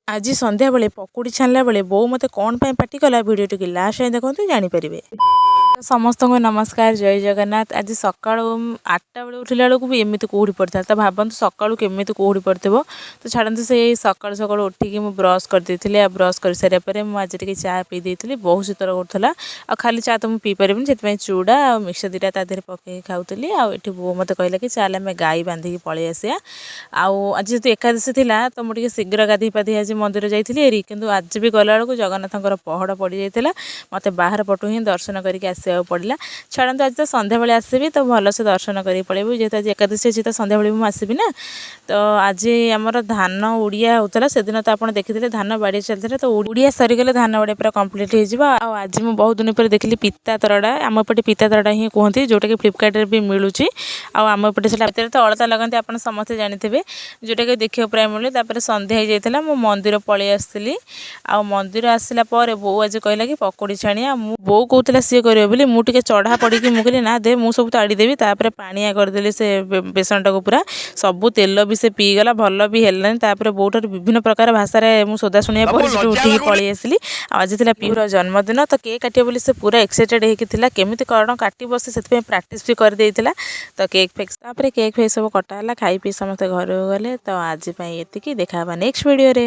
आज संध्या बेले पकुड़ी छाणला बेले बो मते कौन पाई पाटी कला वीडियो टी लास्ट जाए देखते जानीपर। समस्त को नमस्कार, जय जगन्नाथ। आज सका 8टा बेले उठला बेलू भी एमती कौड़ी पड़ता तो भावतु सका केमी कौड़ी पड़े। तो छाड़ू से सका सका उठिकी मुझे ब्रश करदी आ ब्रश कर सारापर मुझे टे चा पी देती। बहुत शीतल करूला आ खाली चा तो मुझे पी पारि से चूड़ा आ मिक्सर दुटा तादेह पकई खाऊली। आठ बो मत कहला कि चल आम गाई बांधिकी पलि आसा। आज जेहतु एकादशी थिला तो मुझे शीघ्र गाधी पाधी आज मंदिर जाइली कि आज भी गला बेलू जगन्नाथर पहड़ पड़ जाता। मत बाहर पटू ही दर्शन करके आसवा पड़ा। छाड़ू आज तो संध्या बेले आसबि तो भलसे दर्शन कर पड़ेबू जेहतु आज एकादशी अच्छी तो संध्या बेले मुझे आसबि ना। तो आज आमर धान उड़िया होता से दिन तो आप देखते धान बाड़ी चलते तो उड़िया सरीगले धान बाड़ी पूरा कम्प्लीट हो। आज मुझे बहुत दिन पर देखली पिता तरड़ा आम पटे पिता तरड़ा ही कहते जोटा कि फ्लिपकार्ट भी मिलूँ। आम पटे से तो अलता लगती आप समस्ते जानते जोटा कि देखा प्राय मिले। संध्या हो जाता मु मंदिर पलि आसली। आ मंदिर आसला बो आज कहला कि पकोड़ी छाणिया बो कहला सी कर मुझे चढ़ा पड़ी मुझे ना दे मुझे सब ताड़ीदेवी। पानिया करदेली से बेसन टाक पूरा सब तेल भी से पीगला भल भी है। बोटर विभिन्न प्रकार भाषा मुझे सोदा शुणा उठिकी पलि आसली। आज थी पीहूर जन्मदिन तो केक काटे बोली से पूरा एक्साइटेड होता केमी कौन काट बस से प्राक्ट भी कर तो केक फेक्स केक फेक सब कटाला खाई पी समस्त घर गले। तो आज ये देखा नेक्स्ट वीडियो रे।